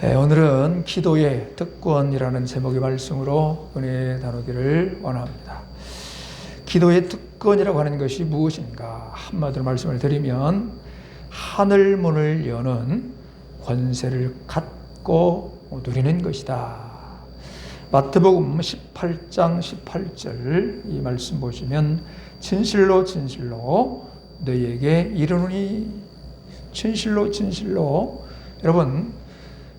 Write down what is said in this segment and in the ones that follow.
오늘은 기도의 특권이라는 제목의 말씀으로 은혜 나누기를 원합니다. 기도의 특권이라고 하는 것이 무엇인가? 한마디로 말씀을 드리면 하늘문을 여는 권세를 갖고 누리는 것이다. 마태복음 18장 18절 이 말씀 보시면 진실로 진실로 너희에게 이르노니, 진실로 진실로. 여러분,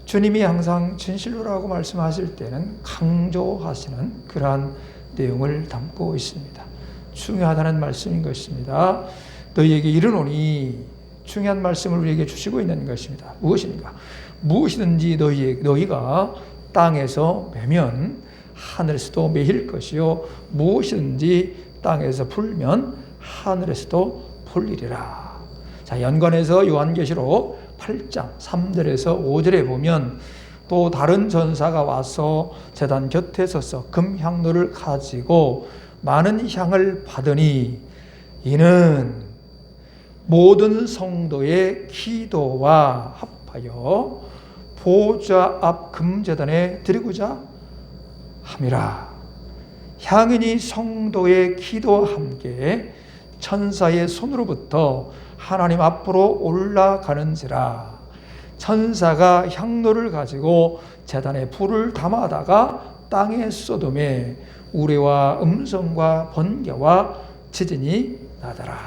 주님이 항상 진실로라고 말씀하실 때는 강조하시는 그러한 내용을 담고 있습니다. 중요하다는 말씀인 것입니다. 너희에게 이르노니, 중요한 말씀을 우리에게 주시고 있는 것입니다. 무엇인가? 무엇이든지 너희가 땅에서 매면 하늘에서도 매일 것이요, 무엇이든지 땅에서 풀면 하늘에서도 풀리리라. 자, 연관해서 요한계시록 8장 3절에서 5절에 보면 또 다른 전사가 와서 제단 곁에 서서 금향로를 가지고 많은 향을 받으니 이는 모든 성도의 기도와 합하여 보좌 앞 금제단에 드리고자 함이라. 향인이 성도의 기도와 함께 천사의 손으로부터 하나님 앞으로 올라가는지라. 천사가 향로를 가지고 제단에 불을 담아다가 땅에 쏟음에 우레와 음성과 번개와 지진이 나더라.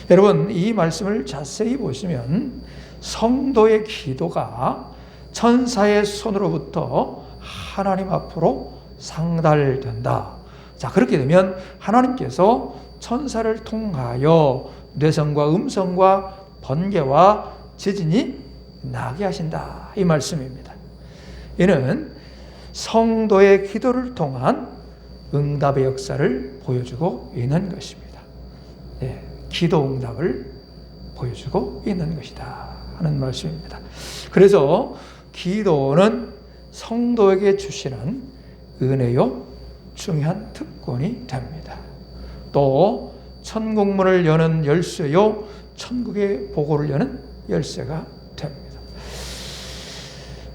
여러분, 이 말씀을 자세히 보시면 성도의 기도가 천사의 손으로부터 하나님 앞으로 상달된다. 자, 그렇게 되면 하나님께서 천사를 통하여 뇌성과 음성과 번개와 지진이 나게 하신다, 이 말씀입니다. 이는 성도의 기도를 통한 응답의 역사를 보여주고 있는 것입니다. 기도 응답을 보여주고 있는 것이다 하는 말씀입니다. 그래서 기도는 성도에게 주시는 은혜요 중요한 특권이 됩니다. 또 천국문을 여는 열쇠요, 천국의 보고를 여는 열쇠가 됩니다.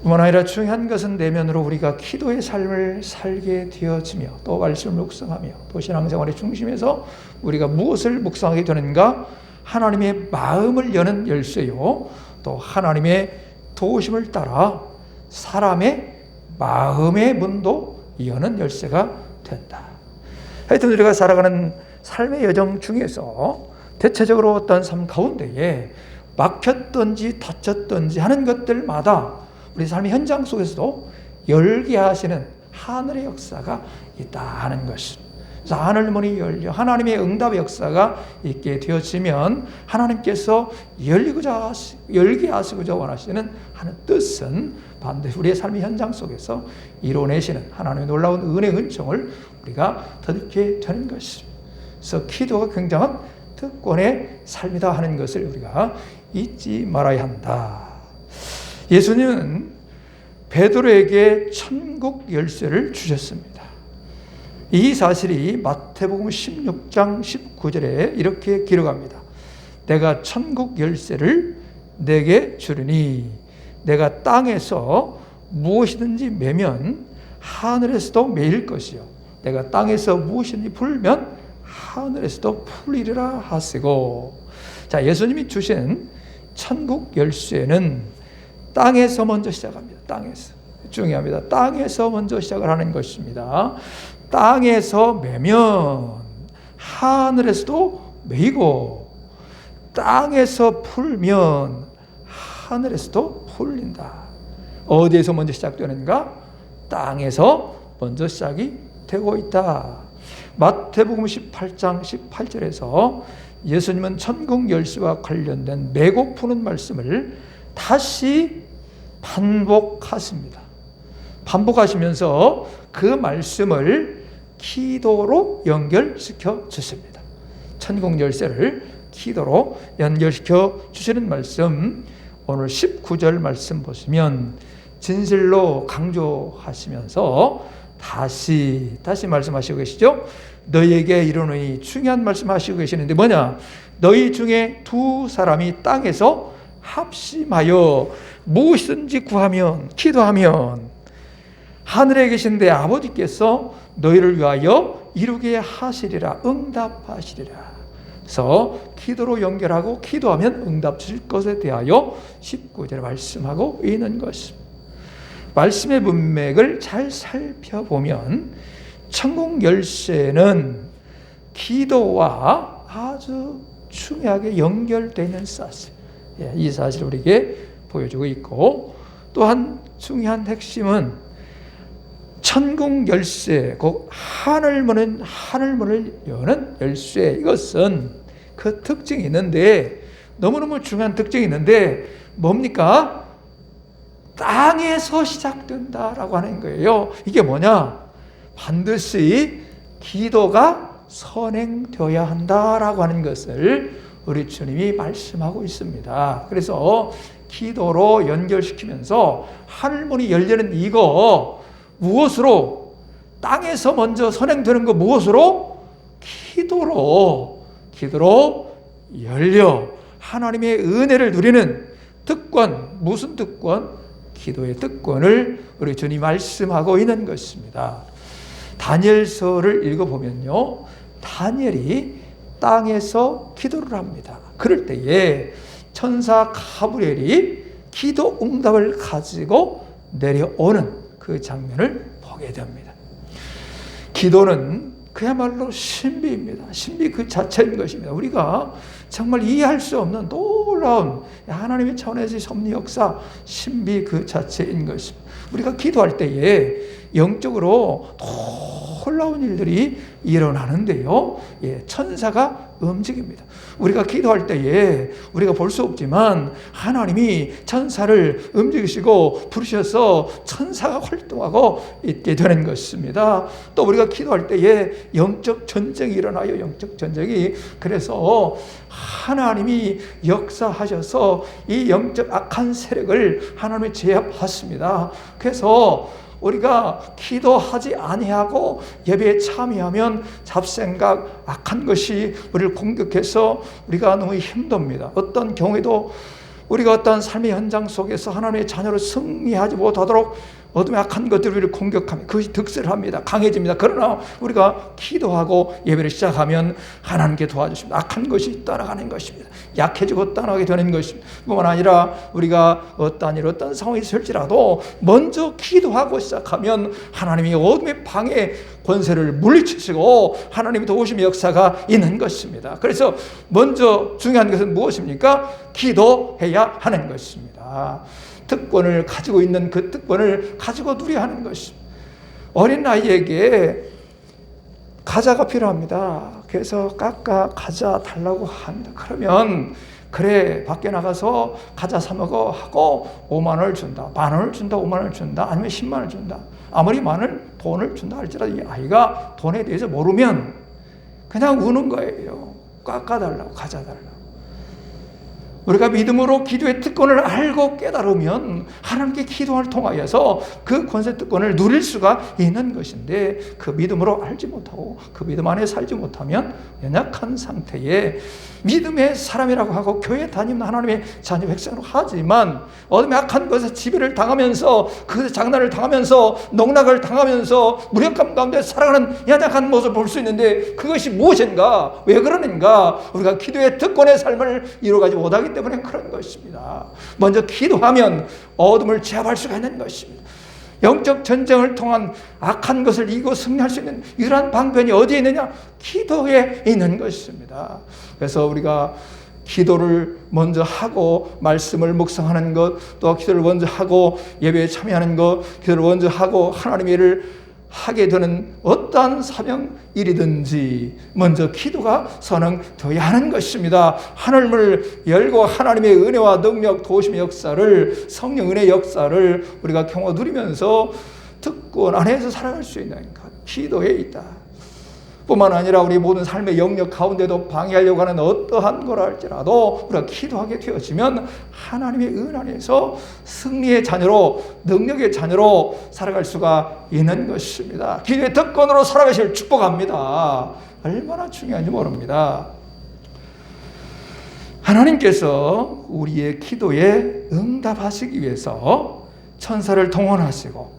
뿐만 아니라 중요한 것은 내면으로 우리가 기도의 삶을 살게 되어지며 또 말씀을 묵상하며 또 신앙생활의 중심에서 우리가 무엇을 묵상하게 되는가? 하나님의 마음을 여는 열쇠요, 또 하나님의 도우심을 따라 사람의 마음의 문도 여는 열쇠가 된다. 하여튼 우리가 살아가는 삶의 여정 중에서 대체적으로 어떤 삶 가운데에 막혔든지 닫혔든지 하는 것들마다 우리 삶의 현장 속에서도 열게 하시는 하늘의 역사가 있다 하는 것입니다. 그래서 하늘문이 열려 하나님의 응답의 역사가 있게 되어지면 하나님께서 열게 하시고자 원하시는 하는 뜻은 반드시 우리의 삶의 현장 속에서 이뤄내시는 하나님의 놀라운 은혜 은총을 우리가 얻게 되는 것입니다. 그래서 기도가 굉장한 특권의 삶이다 하는 것을 우리가 잊지 말아야 한다. 예수님은 베드로에게 천국 열쇠를 주셨습니다. 이 사실이 마태복음 16장 19절에 이렇게 기록합니다. 내가 천국 열쇠를 내게 주리니 내가 땅에서 무엇이든지 매면 하늘에서도 매일 것이요, 내가 땅에서 무엇이든지 풀면 하늘에서도 풀리리라 하시고. 자, 예수님이 주신 천국 열쇠는 땅에서 먼저 시작합니다. 땅에서. 중요합니다. 땅에서 먼저 시작을 하는 것입니다. 땅에서 매면 하늘에서도 매이고, 땅에서 풀면 하늘에서도 풀린다. 어디에서 먼저 시작되는가? 땅에서 먼저 시작이 되고 있다. 마태복음 18장 18절에서 예수님은 천국 열쇠와 관련된 매고 푸는 말씀을 다시 반복하십니다. 반복하시면서 그 말씀을 기도로 연결시켜 주십니다. 천국 열쇠를 기도로 연결시켜 주시는 말씀, 오늘 19절 말씀 보시면 진실로 강조하시면서 다시 말씀하시고 계시죠. 너희에게 이르노니, 중요한 말씀하시고 계시는데 뭐냐? 너희 중에 두 사람이 땅에서 합심하여 무엇이든지 구하면, 기도하면 하늘에 계신 내 아버지께서 너희를 위하여 이루게 하시리라, 응답하시리라. 그래서 기도로 연결하고 기도하면 응답 주실 것에 대하여 19절에 말씀하고 있는 것입니다. 말씀의 문맥을 잘 살펴보면 천국 열쇠는 기도와 아주 중요하게 연결되는 사실, 이 사실을 우리에게 보여주고 있고, 또한 중요한 핵심은 천국 열쇠, 곧 하늘문을 여는 열쇠, 이것은 그 특징이 있는데, 너무너무 중요한 특징이 있는데 뭡니까? 땅에서 시작된다라고 하는 거예요. 이게 뭐냐? 반드시 기도가 선행되어야 한다라고 하는 것을 우리 주님이 말씀하고 있습니다. 그래서 기도로 연결시키면서 하늘문이 열리는 이거 무엇으로? 땅에서 먼저 선행되는 거 무엇으로? 기도로 열려 하나님의 은혜를 누리는 특권, 무슨 특권? 기도의 특권을 우리 주님이 말씀하고 있는 것입니다. 다니엘서를 읽어보면요, 다니엘이 땅에서 기도를 합니다. 그럴 때에 천사 가브리엘이 기도 응답을 가지고 내려오는 그 장면을 보게 됩니다. 기도는 그야말로 신비입니다. 신비 그 자체인 것입니다. 우리가 정말 이해할 수 없는 놀라운 하나님의 차원에서의 섭리 역사, 신비 그 자체인 것입니다. 우리가 기도할 때에 영적으로 놀라운 일들이 일어나는데요, 천사가 움직입니다. 우리가 기도할 때에 우리가 볼 수 없지만 하나님이 천사를 움직이시고 부르셔서 천사가 활동하고 있게 되는 것입니다. 또 우리가 기도할 때에 영적 전쟁이 일어나요. 영적 전쟁이. 그래서 하나님이 역사하셔서 이 영적 악한 세력을 하나님이 제압하십니다. 그래서 우리가 기도하지 아니하고 예배에 참여하면 잡생각, 악한 것이 우리를 공격해서 우리가 너무 힘듭니다. 어떤 경우에도 우리가 어떤 삶의 현장 속에서 하나님의 자녀로 승리하지 못하도록 어둠의 악한 것들이 우리를 공격하면 그것이 득세를 합니다. 강해집니다. 그러나 우리가 기도하고 예배를 시작하면 하나님께 도와주십니다. 악한 것이 떠나가는 것입니다. 약해지고 떠나게 되는 것입니다. 뿐만 아니라 우리가 어떤 상황이 있을지라도 먼저 기도하고 시작하면 하나님이 어둠의 방해 권세를 물리치시고 하나님의 도우심의 역사가 있는 것입니다. 그래서 먼저 중요한 것은 무엇입니까? 기도해야 하는 것입니다. 특권을 가지고 있는 그 특권을 가지고 누려야 하는 것입니다. 어린 아이에게 과자가 필요합니다. 그래서 깎아 과자 달라고 합니다. 그러면 그래 밖에 나가서 과자 사 먹어 하고 5만 원을 준다, 만 원을 준다, 5만 원을 준다, 아니면 10만 원을 준다. 아무리 많은 돈을 준다 할지라도 이 아이가 돈에 대해서 모르면 그냥 우는 거예요. 깎아달라고, 과자 달라고. 우리가 믿음으로 기도의 특권을 알고 깨달으면 하나님께 기도를 통하여서 그 권세 특권을 누릴 수가 있는 것인데, 그 믿음으로 알지 못하고 그 믿음 안에 살지 못하면 연약한 상태에 믿음의 사람이라고 하고 교회 다니는 하나님의 자녀 백성으로 하지만 어둠의 악한 것에 지배를 당하면서 그 장난을 당하면서 농락을 당하면서 무력감 가운데 살아가는 연약한 모습을 볼 수 있는데, 그것이 무엇인가? 왜 그러는가? 우리가 기도의 특권의 삶을 이루어가지 못하기 때문에 그런 것입니다. 먼저 기도하면 어둠을 제압할 수가 있는 것입니다. 영적 전쟁을 통한 악한 것을 이기고 승리할 수 있는 유일한 방편이 어디에 있느냐? 기도에 있는 것입니다. 그래서 우리가 기도를 먼저 하고 말씀을 묵상하는 것, 또 기도를 먼저 하고 예배에 참여하는 것, 기도를 먼저 하고 하나님의 일을 하게 되는 어떠한 사명 일이든지 먼저 기도가 선행되어야 하는 것입니다. 하늘문을 열고 하나님의 은혜와 능력, 도우심의 역사를, 성령 은혜의 역사를 우리가 경험 누리면서 특권 안에서 살아갈 수 있는 것, 기도에 있다. 뿐만 아니라 우리 모든 삶의 영역 가운데도 방해하려고 하는 어떠한 거라 할지라도 우리가 기도하게 되어지면 하나님의 은 안에서 승리의 자녀로, 능력의 자녀로 살아갈 수가 있는 것입니다. 기도의 특권으로 살아가시길 축복합니다. 얼마나 중요한지 모릅니다. 하나님께서 우리의 기도에 응답하시기 위해서 천사를 동원하시고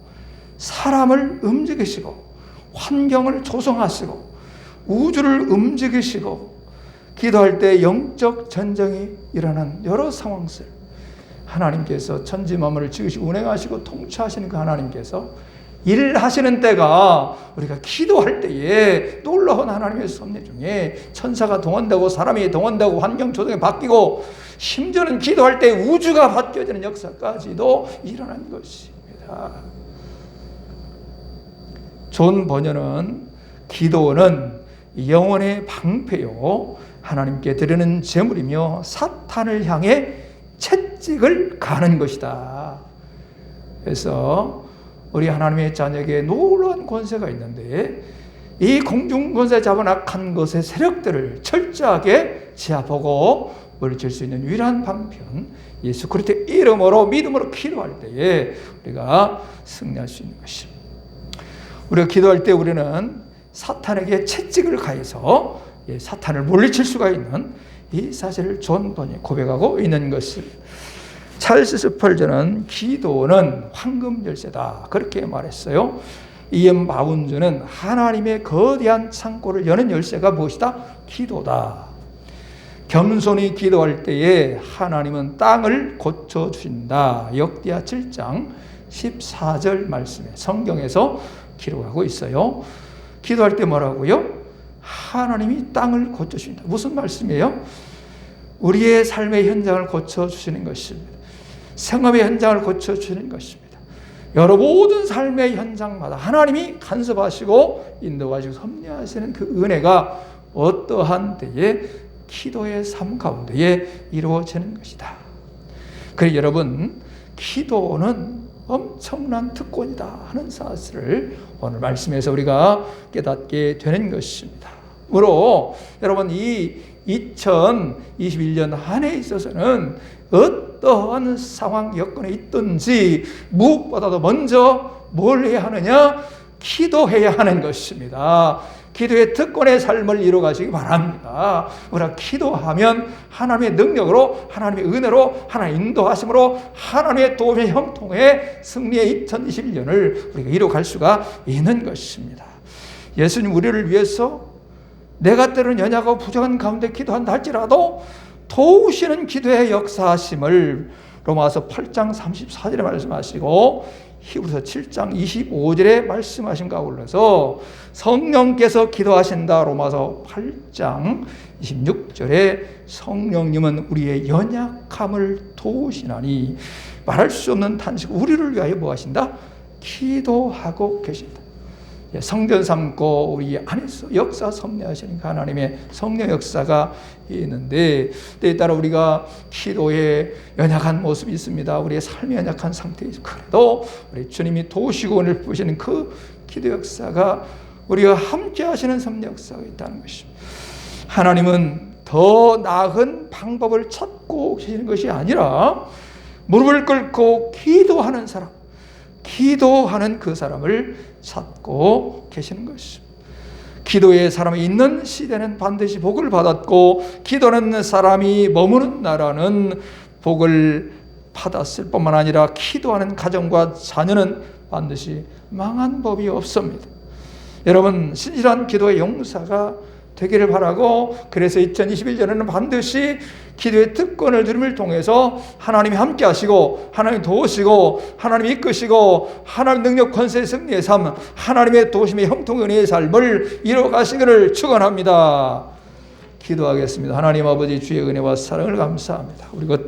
사람을 움직이시고 환경을 조성하시고 우주를 움직이시고 기도할 때 영적 전쟁이 일어난 여러 상황들, 하나님께서 천지 만물을 지으시고 운행하시고 통치하시는 그 하나님께서 일하시는 때가 우리가 기도할 때에 놀라운 하나님의 섭리 중에 천사가 동원되고 사람이 동원되고 환경 조성이 바뀌고 심지어는 기도할 때 우주가 바뀌어지는 역사까지도 일어난 것입니다. 존 번연은 기도는 영혼의 방패요 하나님께 드리는 제물이며 사탄을 향해 채찍을 가는 것이다. 그래서 우리 하나님의 자녀에게 놀라운 권세가 있는데 이 공중 권세 잡은 악한 것의 세력들을 철저하게 제압하고 물리칠 수 있는 유일한 방편, 예수 그리스도의 이름으로 믿음으로 기도할 때에 우리가 승리할 수 있는 것입니다. 우리가 기도할 때 우리는 사탄에게 채찍을 가해서 사탄을 물리칠 수가 있는 이 사실을 존 번연이 고백하고 있는 것입니다. 찰스 스펄전은 기도는 황금 열쇠다 그렇게 말했어요. 이엠 마운즈는 하나님의 거대한 창고를 여는 열쇠가 무엇이다? 기도다. 겸손히 기도할 때에 하나님은 땅을 고쳐주신다. 역대하 7장 14절 말씀에 성경에서 기록하고 있어요. 기도할 때 뭐라고요? 하나님이 땅을 고쳐주신다. 무슨 말씀이에요? 우리의 삶의 현장을 고쳐주시는 것입니다. 생업의 현장을 고쳐주시는 것입니다. 여러 모든 삶의 현장마다 하나님이 간섭하시고 인도하시고 섭리하시는 그 은혜가 어떠한 때에 기도의 삶 가운데에 이루어지는 것이다. 그래서 여러분, 기도는 엄청난 특권이다 하는 사실을 오늘 말씀에서 우리가 깨닫게 되는 것입니다. 그러므로 여러분, 이 2021년 한 해에 있어서는 어떠한 상황 여건에 있든지 무엇보다도 먼저 뭘 해야 하느냐? 기도해야 하는 것입니다. 기도의 특권의 삶을 이루어가시기 바랍니다. 우리가 기도하면 하나님의 능력으로, 하나님의 은혜로, 하나님의 인도하심으로, 하나님의 도움의 형통의 승리의 2021년을 우리가 이루어갈 수가 있는 것입니다. 예수님 우리를 위해서 내가 때로는 연약하고 부족한 가운데 기도한다 할지라도 도우시는 기도의 역사하심을 로마서 8장 34절에 말씀하시고 히브리서 7장 25절에 말씀하신 가 올라서 성령께서 기도하신다. 로마서 8장 26절에 성령님은 우리의 연약함을 도우시나니 말할 수 없는 탄식 우리를 위하여 뭐 하신다? 기도하고 계신다. 성전 삼고 우리 안에서 역사 섭리하시는 하나님의 성령 역사가 있는데 때에 따라 우리가 기도에 연약한 모습이 있습니다. 우리의 삶이 연약한 상태이죠. 그래도 우리 주님이 도우시고 은혜를 부으시는 그 기도 역사가 우리가 함께 하시는 섭리 역사가 있다는 것입니다. 하나님은 더 나은 방법을 찾고 계시는 것이 아니라 무릎을 꿇고 기도하는 사람, 기도하는 그 사람을 찾고 계시는 것입니다. 기도의 사람이 있는 시대는 반드시 복을 받았고 기도하는 사람이 머무는 나라는 복을 받았을 뿐만 아니라 기도하는 가정과 자녀는 반드시 망한 법이 없습니다. 여러분, 신실한 기도의 용사가 되기를 바라고, 그래서 2021년에는 반드시 기도의 특권을 누림을 통해서 하나님이 함께 하시고 하나님이 도우시고 하나님이 이끄시고 하나님 능력 권세의 승리의 삶, 하나님의 도우심의 형통 은혜의 삶을 이루어가시기를 축원합니다. 기도하겠습니다. 하나님 아버지, 주의 은혜와 사랑을 감사합니다. 우리